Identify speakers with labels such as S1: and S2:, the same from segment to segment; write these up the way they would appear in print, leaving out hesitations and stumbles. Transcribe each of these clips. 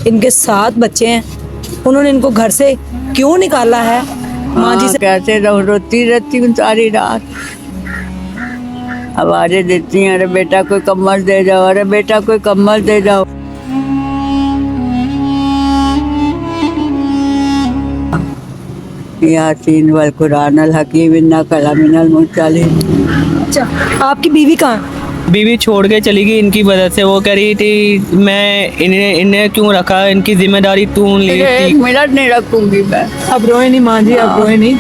S1: इनके 7 बच्चे हैं, उन्होंने इनको घर से क्यों निकाला है? माँ जी से
S2: कैसे रोती रहती हूँ सारी रात, आवाजें देती हैं, अरे बेटा कोई कम्बल दे जाओ, अरे बेटा कोई कम्बल दे जाओ। यासीन वल कुरान अल हकीम इन्ना कलामिनल मुरसलीन।
S1: अच्छा, आपकी बीवी कहाँ है?
S3: बीवी छोड़ के चली गई इनकी वजह से। वो कह रही थी मैं इन्हें क्यों रखा, इनकी जिम्मेदारी तू ली
S2: एक
S3: थी।
S2: मिनट नहीं रखूंगी मैं।
S1: अब रोए नहीं माँ जी, अब रोए नहीं।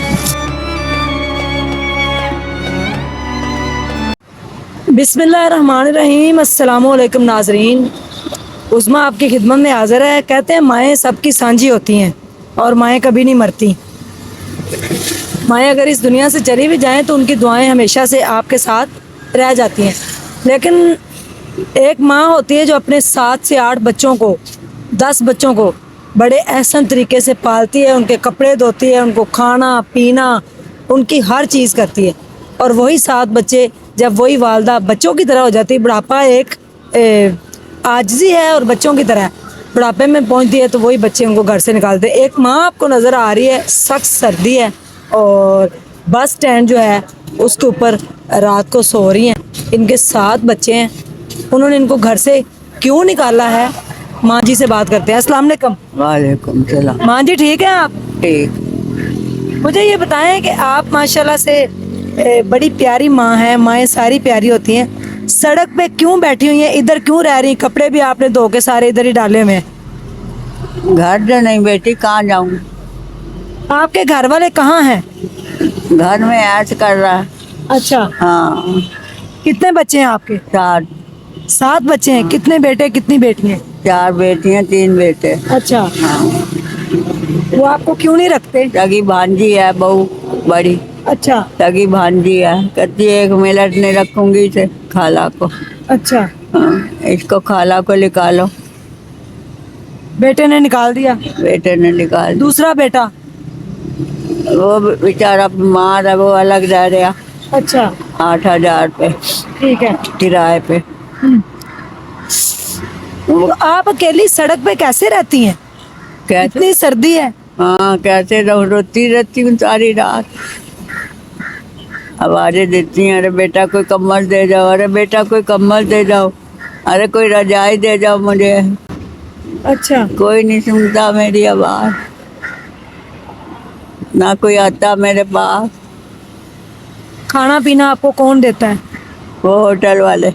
S1: बिस्मिल्लाहिर्रहमानिर्रहीम। अस्सलामुअलैकुम नाजरीन, उस्मा आपकी खिदमत में हाजिर है। कहते हैं माएँ सबकी सांझी होती हैं और माएँ कभी नहीं मरती। माएँ अगर इस दुनिया से चली भी जाएं तो उनकी दुआएं हमेशा से आपके साथ रह जाती हैं। लेकिन एक माँ होती है जो अपने 7 से 8 बच्चों को, 10 बच्चों को बड़े एहसन तरीके से पालती है, उनके कपड़े धोती है, उनको खाना पीना, उनकी हर चीज़ करती है। और वही 7 बच्चे, जब वही वालदा बच्चों की तरह हो जाती है, बुढ़ापा एक आजिज़ी है और बच्चों की तरह बुढ़ापे में पहुंचती है, तो वही बच्चे उनको घर से निकालते हैं। एक माँ आपको नज़र आ रही है, सख्त सर्दी है और बस स्टैंड जो है उसके ऊपर रात को सो रही हैं। इनके 7 बच्चे हैं, उन्होंने इनको घर से क्यों निकाला है? माँ जी से बात करते हैं। अस्सलाम वालेकुम।
S2: वालेकुम सलाम।
S1: माँ जी ठीक है आप?
S2: ठीक।
S1: मुझे ये बताएं कि आप माशाल्लाह से बड़ी प्यारी माँ हैं। माएँ सारी प्यारी होती हैं। सड़क पे क्यों बैठी हुई हैं? इधर क्यों रह रही हैं? कपड़े भी आपने धो के सारे इधर ही डाले हुए हैं।
S2: घर से नहीं बेटी, कहाँ जाऊँ?
S1: आपके घर वाले कहाँ हैं?
S2: घर में ऐश कर रहा है।
S1: अच्छा,
S2: हाँ,
S1: कितने बच्चे हैं आपके? 7 बच्चे हैं। कितने बेटे कितनी बेटियाँ?
S2: 4 बेटियां 3 बेटे।
S1: अच्छा,
S2: हाँ,
S1: वो आपको क्यों नहीं रखते?
S2: सगी भांजी है बहू बड़ी,
S1: अच्छा
S2: सगी भांजी है। कहती है 1 मिनट नहीं रखूंगी इसे, खाला को।
S1: अच्छा,
S2: हाँ, इसको खाला को निकालो।
S1: बेटे ने निकाल दिया।
S2: बेटे ने निकाल दिया।
S1: दूसरा बेटा?
S2: वो बेचारा बीमार है, वो अलग रह रहा।
S1: अच्छा
S2: 8,000 पे
S1: ठीक है।
S2: किराए पे।
S1: तो आप अकेली सड़क पे कैसे रहती हैं?
S2: कैसे?
S1: इतनी सर्दी है।
S2: हाँ, कैसे रोती रहती हूँ सारी रात, आवाजें देती हैं, अरे बेटा कोई कम्बल दे जाओ, अरे बेटा कोई कम्बल दे जाओ, अरे कोई रजाई दे जाओ मुझे।
S1: अच्छा,
S2: कोई नहीं सुनता मेरी आवाज, ना कोई आता मेरे पास।
S1: खाना पीना आपको कौन देता है?
S2: वो होटल वाले,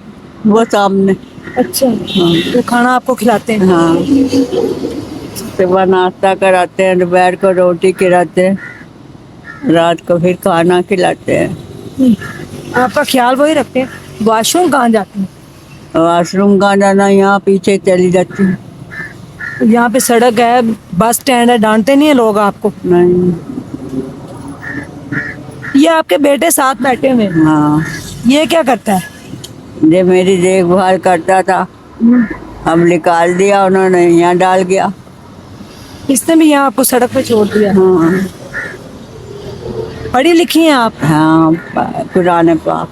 S2: वो सामने।
S1: अच्छा,
S2: हाँ
S1: वो खाना आपको खिलाते हैं?
S2: हाँ, सुबह नाश्ता कराते हैं, दोपहर को रोटी खिलाते हैं, रात को फिर खाना खिलाते हैं।
S1: आपका ख्याल वही रखते हैं। वॉशरूम कहाँ जाते हैं?
S2: वॉशरूम का जाना यहाँ पीछे चली जाती हूँ।
S1: यहाँ पे सड़क है, बस स्टैंड है, डांटते नहीं है लोग आपको?
S2: नहीं।
S1: ये आपके बेटे साथ बैठे हुए हैं,
S2: हाँ,
S1: ये क्या करता है?
S2: ये मेरी देखभाल करता था, अब निकाल दिया उन्होंने, यहाँ डाल गया।
S1: इसने भी यहाँ आपको सड़क पे छोड़ दिया।
S2: हाँ
S1: पढ़ी लिखी हैं आप?
S2: हाँ, कुरान पाक।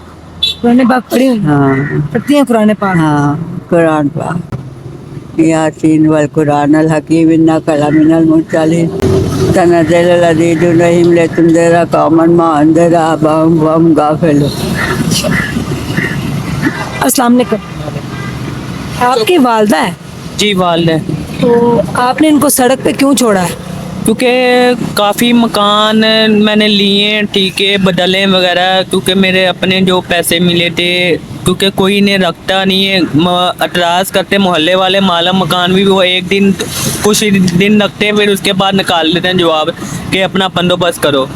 S1: कुरान पाक पढ़ी हुई?
S2: हाँ
S1: पढ़ती हैं कुरान पाक?
S2: हाँ, कुरान पाक। यासीन वल कुरान अल हकीम इन्ना कलामिनल मुरसलीन। तनज़्ज़ुल अज़ीज़ुर रहीम लितुनज़िरा कौमन मा अंज़रा आबाहुम व हुम गाफिलून।
S1: अस्सलाम वालेकुम। आपकी वालदा है,
S3: जी वाल है,
S1: तो आपने इनको सड़क पे क्यों छोड़ा है?
S3: क्योंकि काफ़ी मकान मैंने लिए, ठीक है, बदले वगैरह, क्योंकि मेरे अपने जो पैसे मिले थे, क्योंकि कोई इन्हें रखता नहीं है। अतराज़ करते मोहल्ले वाले, माला मकान भी वो एक दिन कुछ दिन रखते हैं, फिर उसके बाद निकाल लेते हैं जवाब कि अपना बंदोबस्त करो,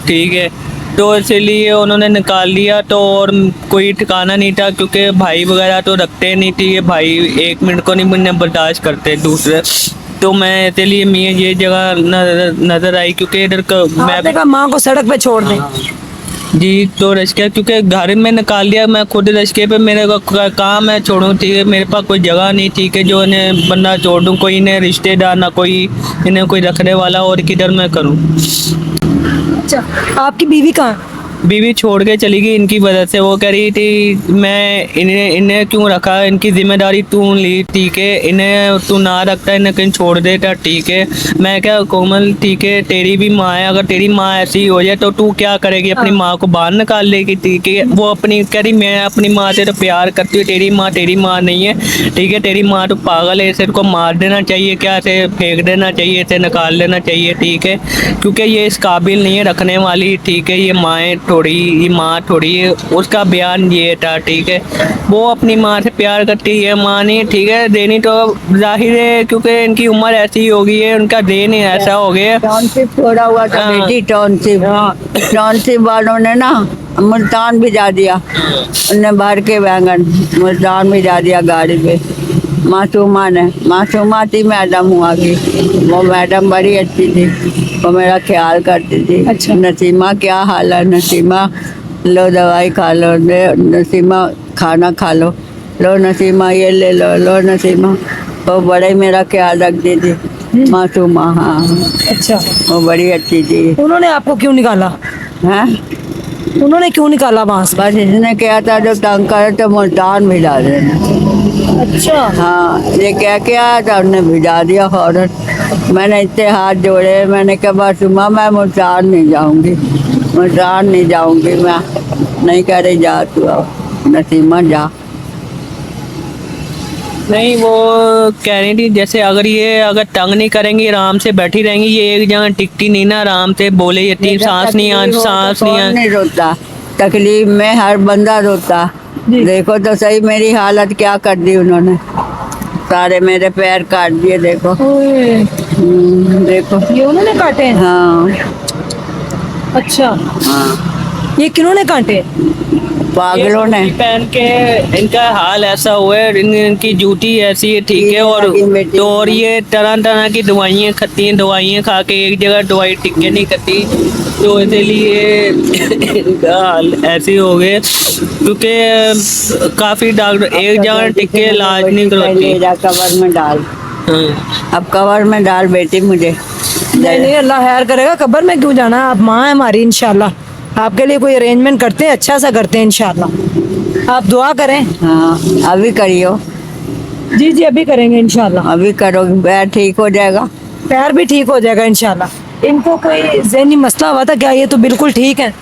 S3: ठीक है। तो इसीलिए उन्होंने निकाल लिया, तो और कोई ठिकाना नहीं था, क्योंकि भाई वगैरह तो रखते नहीं थे। ये भाई 1 मिनट को नहीं मुझे बर्दाश्त करते दूसरे, तो मैं इसलिए मैं ये जगह नज़र आई, क्योंकि इधर
S1: आपने कहा माँ को सड़क पे छोड़ दें।
S3: जी, तो रश्के, क्योंकि घर में निकाल दिया, मैं खुद रश्के पे, मेरे को काम है छोड़ूं, ठीक है, मेरे पास कोई जगह नहीं, ठीक है, जो इन्हें बंदा छोड़ दूँ, कोई इन्हें रिश्तेदार ना कोई इन्हें कोई रखने वाला, और किधर मैं करूँ।
S1: अच्छा, आपकी बीवी कहाँ है?
S3: बीवी छोड़ के चली गई इनकी वजह से। वो कह रही थी मैं इन्हें क्यों रखा, इनकी जिम्मेदारी तू ली, ठीक है, इन्हें तू ना रखता, इन्हें कहीं छोड़ देता, ठीक है। मैं क्या कोमल, ठीक है, तेरी भी माँ है, अगर तेरी माँ ऐसी हो जाए तो तू क्या करेगी, अपनी माँ को बाहर निकाल लेगी, ठीक है। वो अपनी कह रही मैं अपनी माँ से तो प्यार करती हूँ, तेरी माँ नहीं है, ठीक है, तेरी माँ तो पागल है, इसे को मार देना चाहिए, क्या इसे फेंक देना चाहिए, इसे निकाल लेना चाहिए, ठीक है, क्योंकि ये इस काबिल नहीं है रखने वाली, ठीक है, ये माँ थोड़ी है। उसका बयान ये था, ठीक है, वो अपनी माँ से प्यार करती है, माँ नहीं, ठीक है, देनी तो जाहिर है क्योंकि इनकी उम्र ऐसी हो गई है, उनका देन ऐसा हो गया।
S2: टाउनशिप छोड़ा हुआ था
S3: हाँ।
S2: बेटी, टाउनशिप वालों ने ना मुल्तान भिजा दिया, उन्हें भर के बैंगन मुल्तान भिजा दिया गाड़ी पे। मासूमा थी, मैडम हुआ की, वो मैडम बड़ी अच्छी थी, वो मेरा ख्याल करती थी।
S1: अच्छा।
S2: नसीमा क्या हाल है, नसीमा लो दवाई खा लो, नसीमा खाना खा लो, लो नसीमा ये ले लो नसीमा। वो बड़ा ही मेरा ख्याल रखती थी मासूमा। हाँ,
S1: अच्छा,
S2: वो बड़ी अच्छी थी।
S1: उन्होंने आपको क्यों निकाला?
S2: हैं,
S1: उन्होंने क्यों निकाला वहाँ से?
S2: बस इसने क्या था, जो तंग करे तो मुल्तान भिजा देना।
S1: अच्छा,
S2: हाँ, ये क्या क्या था, उन्हें भिजा दिया फौरन। मैंने इतने हाथ जोड़े, मैंने कहा मासूमा मैं मुल्तान नहीं जाऊंगी, मुल्तान नहीं जाऊंगी मैं, नहीं कह रही जा तू, अब नसीमा जा।
S3: नहीं, वो कह रही थी जैसे अगर तंग नहीं करेंगी, आराम से बैठी रहेंगी, ये एक जगह टिकती नहीं ना, आराम से बोले ये सांस नहीं
S2: नहीं रोता, तकलीफ में हर बंदा रोता। देखो तो सही मेरी हालत क्या कर दी उन्होंने, सारे मेरे पैर काट दिए, देखो। देखो
S1: ये उन्होंने काटे हैं?
S2: हाँ
S1: अच्छा,
S2: हाँ,
S1: ये किन्होंने काटे?
S2: पागलों ने।
S3: पहन के इनका हाल ऐसा हुआ है, इनकी जूती ऐसी है, ठीक है, और ये तरह तरह की दवाइयाँ खाती हैं, दवाइयाँ खा के एक जगह दवाई टिके नहीं करती, तो इसलिए इनका हाल ऐसे हो गए, क्योंकि काफ़ी डॉक्टर एक जगह टिके इलाज नहीं करवाती।
S2: कवर में डाल,
S3: हाँ।
S2: अब कवर में डाल बेटी मुझे।
S1: नहीं, अल्लाह खैर करेगा, कब्र में क्यों जाना, आप माँ है हमारी, इंशाल्लाह आपके लिए कोई अरेंजमेंट करते हैं, अच्छा सा करते हैं इंशाल्लाह, आप दुआ करें।
S2: हाँ, अभी करियो,
S1: जी जी, अभी करेंगे इंशाल्लाह,
S2: अभी करोगे, पैर ठीक हो जाएगा।
S1: पैर भी ठीक हो जाएगा इंशाल्लाह। इनको कोई ज़हनी मसला हुआ था क्या? ये तो बिल्कुल ठीक है।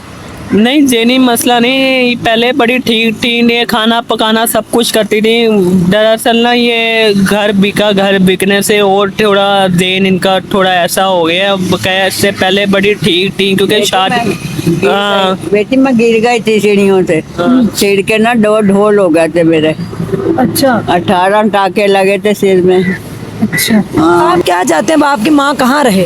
S3: नहीं, ज़हनी मसला नहीं, पहले बड़ी ठीक थी, ये खाना पकाना सब कुछ करती थी। दरअसल ना ये घर बिकने से और थोड़ा ज़हन इनका थोड़ा ऐसा हो गया। इससे पहले बड़ी ठीक थी, क्योंकि शादी
S2: बेटी मैं गिर गई थी सीढ़ियों से, सिर के ना 2 ढोल हो गए थे मेरे,
S1: अच्छा
S2: 18 टाके लगे थे सिर में।
S1: अच्छा,
S2: हाँ।
S1: आप क्या चाहते हैं आपकी माँ कहाँ रहे?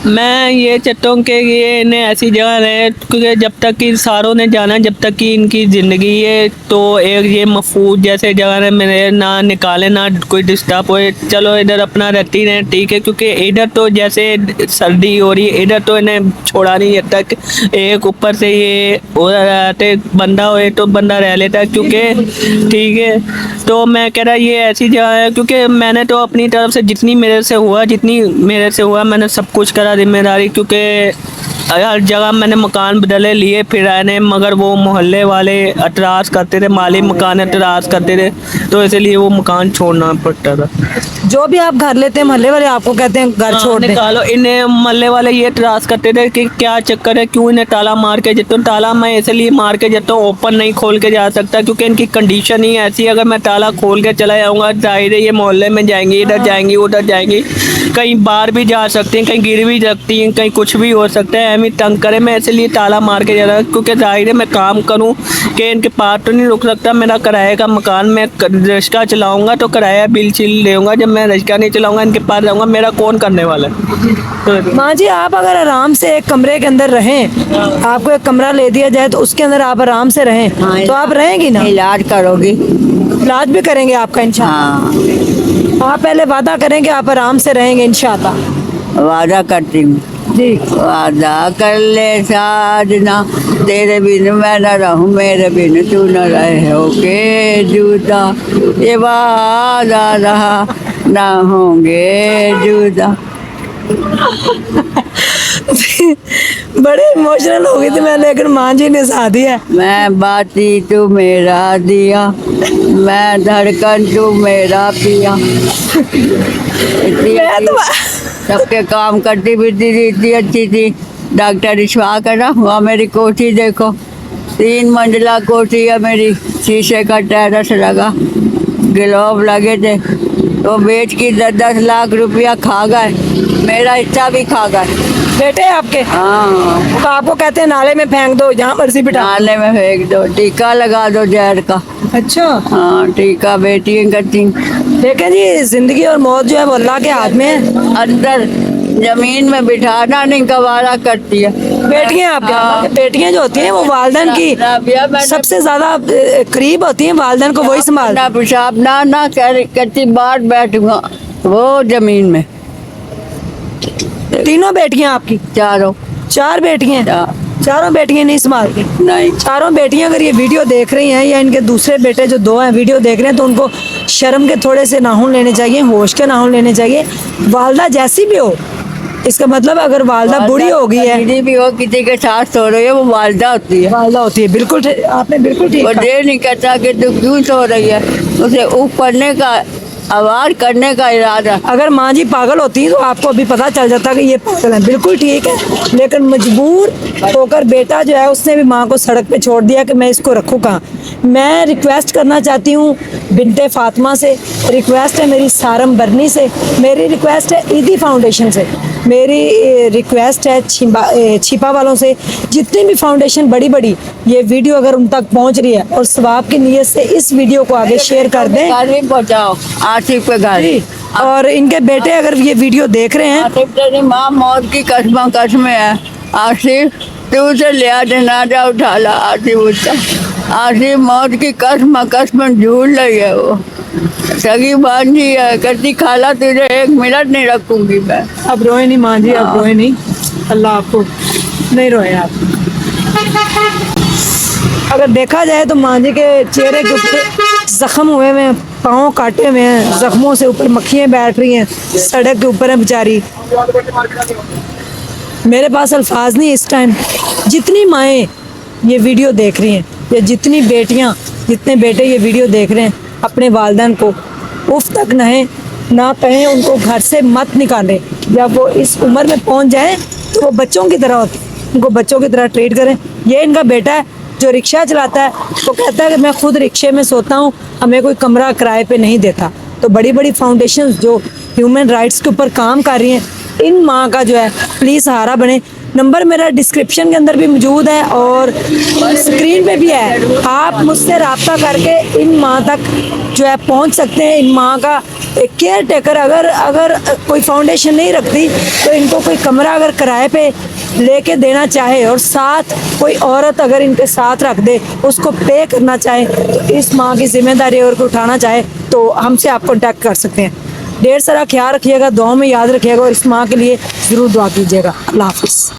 S3: मैं ये चाहता हूँ कि ये इन्हें ऐसी जगह रहे, क्योंकि जब तक कि सारों ने जाना, जब तक कि इनकी ज़िंदगी है, तो एक ये महफूज जैसे जगह है, मेरे ना निकाले, ना कोई डिस्टर्ब हो, चलो इधर अपना रहती रहे, ठीक है, क्योंकि इधर तो जैसे सर्दी हो रही है, इधर तो इन्हें छोड़ा नहीं जब तक एक ऊपर से ये रहते बंदा हो तो बंदा रह लेता है, क्योंकि ठीक है। तो मैं कह रहा ये ऐसी जगह है, क्योंकि मैंने तो अपनी तरफ से जितनी मेरे से हुआ मैंने सब कुछ करा, जिम्मेदारी, क्योंकि हर जगह मैंने मकान बदले लिए फिर आने, मगर वो मोहल्ले वाले एतराज़ करते थे, माली मकान एतराज़ करते थे, तो इसलिए वो मकान छोड़ना पड़ता था।
S1: जो भी आप घर लेते हैं मोहल्ले वाले आपको कहते हैं घर छोड़ दे।
S3: निकालो, इन्हें मोहल्ले वाले ये एतराज़ करते थे कि क्या चक्कर है, क्यों इन्हें ताला मार के जाता हूँ। ताला मैं इसलिए मार के जाता हूँ, ओपन नहीं खोल के जा सकता, क्योंकि इनकी कंडीशन ही ऐसी है, अगर मैं ताला खोल के चला जाऊँगा जाहिर है ये मोहल्ले में जाएंगी, इधर जाएंगी उधर जाएंगी, कहीं बाहर भी जा सकती हैं, कहीं गिर भी सकती हैं, कहीं कुछ भी हो सकता है, हमें तंग करे। मैं इसलिए ताला मार के जा रहा, क्योंकि जाहिर है मैं काम करूं कि इनके पास तो नहीं रुक सकता, मेरा किराए का मकान, मैं रिक्शा चलाऊंगा तो किराया बिल चिल देऊंगा, जब मैं रिक्शा नहीं चलाऊंगा इनके पास रहूंगा, मेरा कौन करने वाला है। तो
S1: माँ जी, आप अगर आराम से एक कमरे के अंदर रहें, आपको एक कमरा ले दिया जाए तो उसके अंदर आप आराम से रहें, तो आप रहेंगी ना?
S2: इलाज करोगी?
S1: इलाज भी करेंगे आपका इंशाल्लाह।
S2: हाँ,
S1: आप पहले वादा करेंगे आप आराम से रहेंगे इंशाल्लाह।
S2: वादा करती हूँ,
S1: जी,
S2: वादा कर ले साजना, तेरे बिन मैं न रहूं, मेरे बिन तू न रहे, होके जुदा, ये वादा रहा, ना होंगे जुदा।
S1: बड़े इमोशनल हो गई थी मैं, लेकिन माँ जी ने साथ दिया।
S2: मैं बाती तू मेरा दिया, मैं धड़कन तू मेरा पिया।
S1: मैं तो
S2: सबके काम करती फिरती थी, इतनी अच्छी थी। डॉक्टर इशफाक है ना, वहाँ मेरी कोठी देखो, 3 मंजिला कोठी है मेरी, शीशे का टेरेस लगा, गिलोब लगे थे। वो बेच के 10-10 लाख रुपया खा गए, मेरा हिस्सा भी खा गए।
S1: बेटे आपके,
S2: हाँ,
S1: तो आपको कहते हैं नाले में फेंक दो, जहाँ मर्जी बिठा।
S2: नाले में फेंक दो, टीका लगा दो जहर का।
S1: अच्छा,
S2: हाँ, टीका बेटियाँ करती।
S1: देखें जी, जिंदगी और मौत जो है वो अल्लाह के हाथ में है।
S2: अंदर जमीन में बिठाना नहीं गवारा करती है।
S1: बेटियां आपके, बेटियां जो होती हैं वो वालिदैन की
S2: राबिया मैंने
S1: सबसे ज्यादा करीब होती हैं, वालिदैन को वही संभाल।
S2: ना पेशाब ना करती, बाहर बैठूंगा वो जमीन में।
S1: तीनों बेटियां आपकी?
S2: चारों।
S1: 4 बेटियां? चारों बेटियां नहीं संभालती?
S2: नहीं,
S1: चारों बेटियां अगर ये वीडियो देख रही हैं, या इनके दूसरे बेटे जो 2 हैं वीडियो देख रहे हैं, तो उनको शर्म के थोड़े से नाखून लेने चाहिए, होश के नाखून लेने चाहिए। वालदा जैसी भी हो, इसका मतलब अगर वालदा बूढ़ी हो गई है,
S2: दीदी भी हो, किसी के साथ सो रही है, वो वालदा होती है।
S1: वालदा होती है, बिल्कुल आपने बिल्कुल ठीक
S2: वो
S1: कहा।
S2: दे नहीं कहता कि तू क्यों सो रही है, उसे ऊपर पढ़ने का, आवाज करने का इरादा।
S1: अगर माँ जी पागल होती तो आपको अभी पता चल जाता कि ये पागल है, बिल्कुल ठीक है। लेकिन मजबूर होकर बेटा जो है उसने भी माँ को सड़क पे छोड़ दिया कि मैं इसको रखूँ कहाँ। मैं रिक्वेस्ट करना चाहती हूँ बिनते फातिमा से, रिक्वेस्ट है मेरी सारम बरनी से, मेरी रिक्वेस्ट है ईदी फाउंडेशन से, मेरी रिक्वेस्ट है छिपा वालों से, जितनी भी फाउंडेशन बड़ी बड़ी ये वीडियो अगर उन तक पहुँच रही है और सवाब की नीयत से इस वीडियो को आगे शेयर कर दें।
S2: पहुँचाओ आसिफ पे घर।
S1: और इनके बेटे अगर ये वीडियो देख रहे हैं,
S2: आसिफ तेरी माँ मौत की कसमें है। आसिफ तू उसे लिया जनाजा उठा ला। आसिफ उसका, आसिफ मौत की कसम झूल रही है। वो सगी बांझी है, कहती खाला तुझे 1 मिनट नहीं रखूंगी मैं।
S1: अब रोए नहीं माँ जी, अब रोए नहीं, अल्लाह आपको नहीं रोए आप। अगर देखा जाए तो माँ जी के चेहरे के ऊपर जख्म हुए हुए हैं, पाँव काटे हुए हैं, जख्मों से ऊपर मक्खियाँ बैठ रही हैं, सड़क के ऊपर है बेचारी। मेरे पास अल्फाज नहीं इस टाइम। जितनी माएँ ये वीडियो देख रही हैं, या जितनी बेटियाँ, जितने बेटे ये वीडियो देख रहे हैं, अपने वालिदैन को उफ तक ना कहें, उनको घर से मत निकालें। जब वो इस उम्र में पहुंच जाएं तो वो बच्चों की तरह होते, उनको बच्चों की तरह ट्रीट करें। ये इनका बेटा है जो रिक्शा चलाता है, वो कहता है कि मैं खुद रिक्शे में सोता हूँ, हमें कोई कमरा किराए पे नहीं देता। तो बड़ी बड़ी फाउंडेशन जो ह्यूमन राइट्स के ऊपर काम कर रही हैं, इन माँ का जो है प्लीज़ सहारा बने। नंबर मेरा डिस्क्रिप्शन के अंदर भी मौजूद है और स्क्रीन पे भी है। आप मुझसे रब्ता करके इन माँ तक जो है पहुँच सकते हैं। इन माँ का एक केयर टेकर अगर कोई फाउंडेशन नहीं रखती तो इनको कोई कमरा अगर किराए पे लेके देना चाहे, और साथ कोई औरत अगर इनके साथ रख दे, उसको पे करना चाहे, तो इस माँ की जिम्मेदारी और को उठाना चाहे तो हमसे आप कॉन्टैक्ट कर सकते हैं। ढेर सारा ख्याल रखिएगा, दुआ में याद रखिएगा और इस माँ के लिए ज़रूर दुआ कीजिएगा। अल्लाह हाफ़िज़।